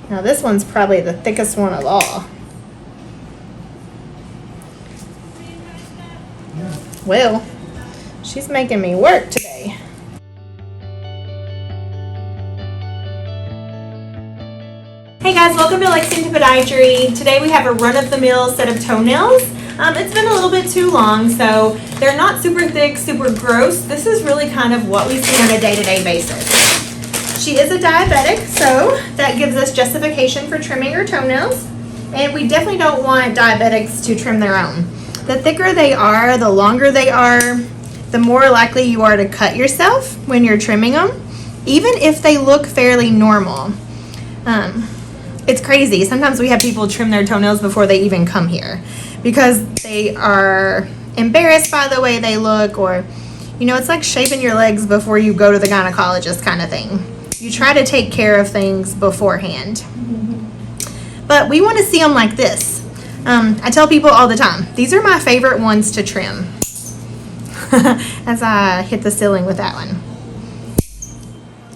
Now this one's probably the thickest one of all. Well, she's making me work today. Hey guys, welcome to Lexington Podiatry. Today we have a run-of-the-mill set of toenails. It's been a little bit too long, so they're not super thick, super gross. This is really kind of what we see on a day-to-day basis. She is a diabetic, so that gives us justification for trimming her toenails. And we definitely don't want diabetics to trim their own. The thicker they are, the longer they are, the more likely you are to cut yourself when you're trimming them, even if they look fairly normal. It's crazy. Sometimes we have people trim their toenails before they even come here because they are embarrassed by the way they look, or, you know, it's like shaving your legs before you go to the gynecologist kind of thing. You try to take care of things beforehand. But we want to see them like this. I tell people all the time, these are my favorite ones to trim. As I hit the ceiling with that one.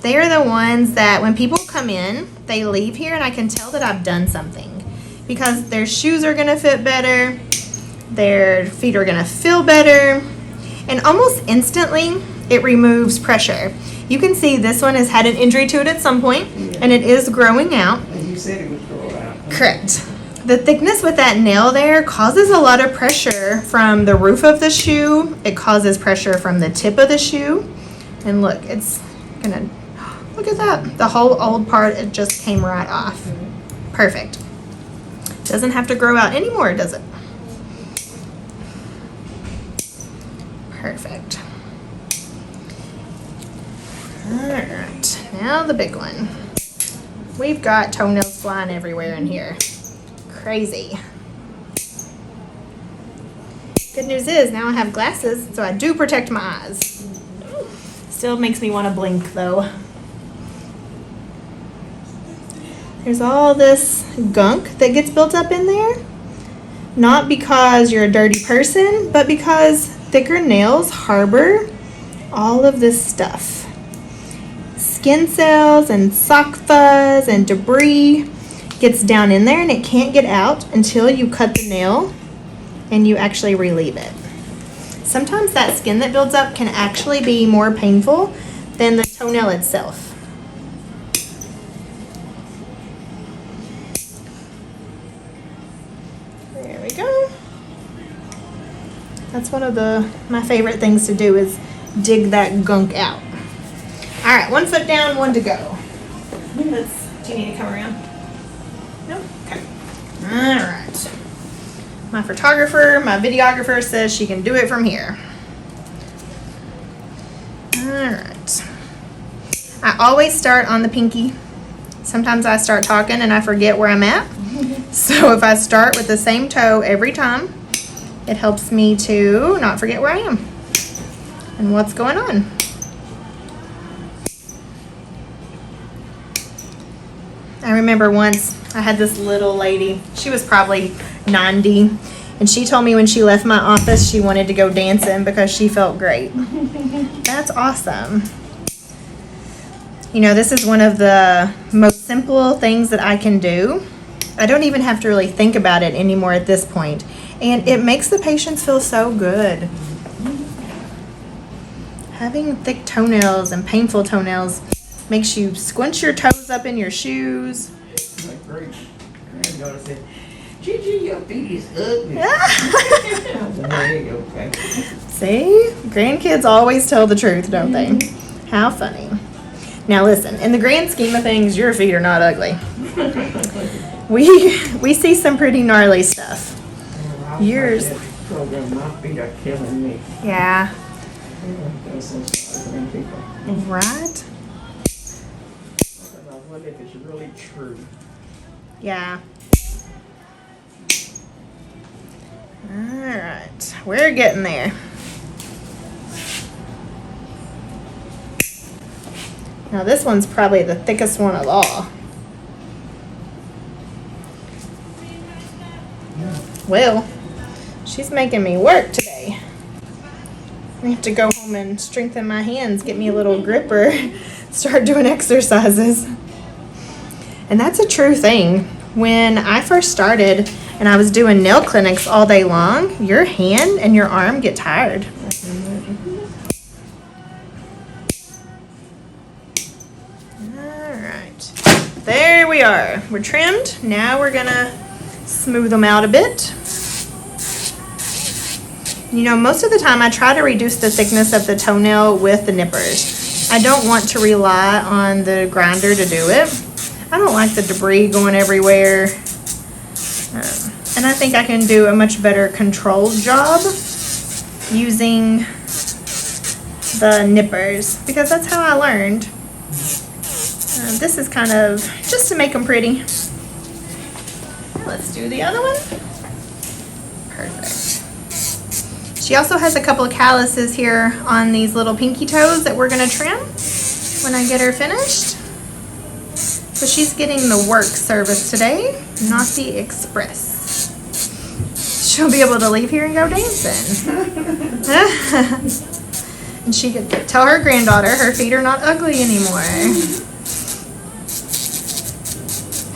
They are the ones that when people come in, they leave here and I can tell that I've done something. Because their shoes are going to fit better, their feet are going to feel better, and almost instantly it removes pressure. You can see this one has had an injury to it at some point, and it is growing out. And you said it would grow out. Correct. The thickness with that nail there causes a lot of pressure from the roof of the shoe. It causes pressure from the tip of the shoe. And look, it's gonna, look at that. The whole old part, it just came right off. Perfect. Doesn't have to grow out anymore, does it? Perfect. Alright, now the big one. We've got toenails flying everywhere in here. Crazy. Good news is now I have glasses, so I do protect my eyes. Still makes me want to blink though. There's all this gunk that gets built up in there. Not because you're a dirty person, but because thicker nails harbor all of this stuff. Skin cells and sock fuzz and debris gets down in there and it can't get out until you cut the nail and you actually relieve it. Sometimes that skin that builds up can actually be more painful than the toenail itself. There we go. That's one of my favorite things to do is dig that gunk out. All right, 1 foot down, 1 to go. Do you need to come around? No? Okay. All right. My photographer, my videographer says she can do it from here. All right. I always start on the pinky. Sometimes I start talking and I forget where I'm at. So if I start with the same toe every time, it helps me to not forget where I am and what's going on. I remember once I had this little lady, she was probably 90, and she told me when she left my office she wanted to go dancing because she felt great. That's awesome. You know, this is one of the most simple things that I can do. I don't even have to really think about it anymore at this point, and it makes the patients feel so good. Having thick toenails and painful toenails makes you squinch your toes up in your shoes. My great granddaughter said, Gigi, your feet is ugly. Okay. See? Grandkids always tell the truth, don't they? How funny. Now listen, in the grand scheme of things, your feet are not ugly. We see some pretty gnarly stuff. Yours. My feet are killing me. Yeah. Right? I wonder if it's really true. Yeah. Alright. We're getting there. Now this one's probably the thickest one of all. Well, she's making me work today. I have to go home and strengthen my hands, get me a little gripper, start doing exercises. And that's a true thing. When I first started and I was doing nail clinics all day long, your hand and your arm get tired. Alright, there we are. We're trimmed. Now we're gonna smooth them out a bit. You know, most of the time I try to reduce the thickness of the toenail with the nippers. I don't want to rely on the grinder to do it. I don't like the debris going everywhere. And I think I can do a much better controlled job using the nippers because that's how I learned. This is kind of just to make them pretty. Let's do the other one. Perfect. She also has a couple of calluses here on these little pinky toes that we're going to trim when I get her finished. So she's getting the work service today, not the express. She'll be able to leave here and go dancing. And she could tell her granddaughter her feet are not ugly anymore.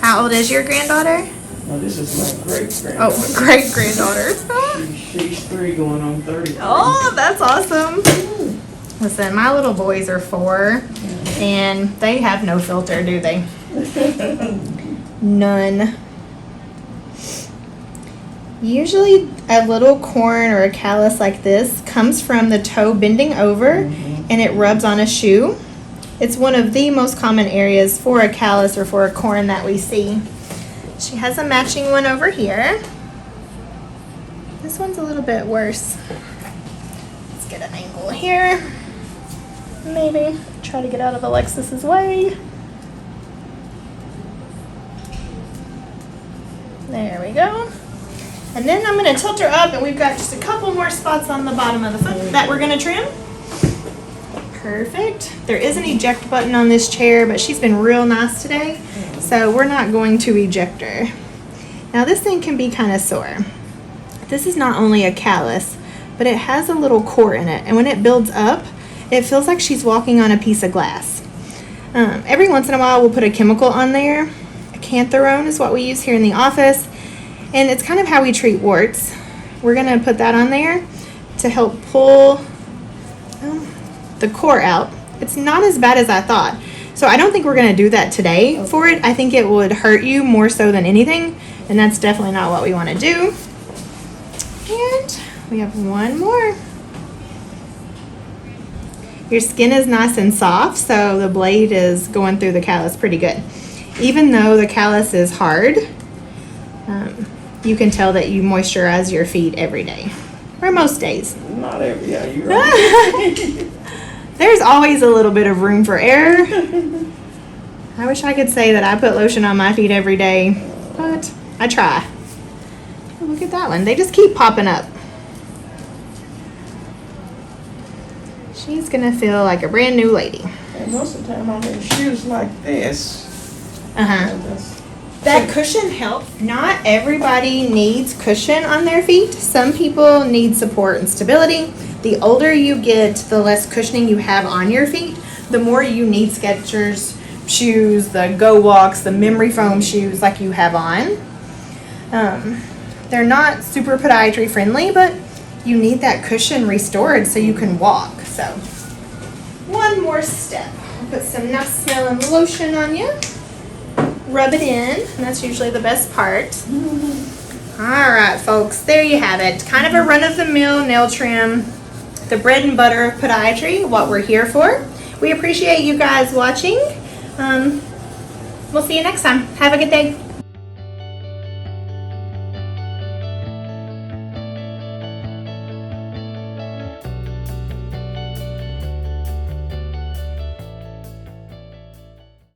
How old is your granddaughter? Well, this is my great-granddaughter. Oh, great-granddaughter. She's 3 going on 30. Oh, that's awesome. Listen, my little boys are 4, and they have no filter, do they? None. Usually a little corn or a callus like this comes from the toe bending over and it rubs on a shoe. It's one of the most common areas for a callus or for a corn that we see. She has a matching one over here. This one's a little bit worse. Let's get an angle here. Maybe try to get out of Alexis's way. There we go. And then I'm going to tilt her up, and we've got just a couple more spots on the bottom of the foot that we're going to trim. Perfect. There is an eject button on this chair, but she's been real nice today, so we're not going to eject her. Now this thing can be kind of sore. This is not only a callus, but it has a little core in it, and when it builds up, it feels like she's walking on a piece of glass. Every once in a while we'll put a chemical on there. Cantharone is what we use here in the office, and it's kind of how we treat warts. We're going to put that on there to help pull the core out. It's not as bad as I thought, so I don't think we're going to do that today for it. I think it would hurt you more so than anything, and that's definitely not what we want to do. And we have one more. Your skin is nice and soft, so the blade is going through the callus pretty good. Even though the callus is hard, you can tell that you moisturize your feet every day, or most days. Not every day, you're right. There's always a little bit of room for error. I wish I could say that I put lotion on my feet every day, but I try. Oh, look at that one. They just keep popping up. She's gonna feel like a brand new lady. And most of the time I'm in shoes like this. That cushion helps. Not everybody needs cushion on their feet. Some people need support and stability. The older you get, the less cushioning you have on your feet, the more you need Skechers shoes, the Go Walks, the memory foam shoes like you have on. They're not super podiatry friendly, but you need that cushion restored so you can walk. So one more step. I'll put some nice smelling lotion on you. Rub it in, and that's usually the best part. Alright folks, there you have it. Kind of a run-of-the-mill nail trim. The bread and butter of podiatry, what we're here for. We appreciate you guys watching. We'll see you next time. Have a good day.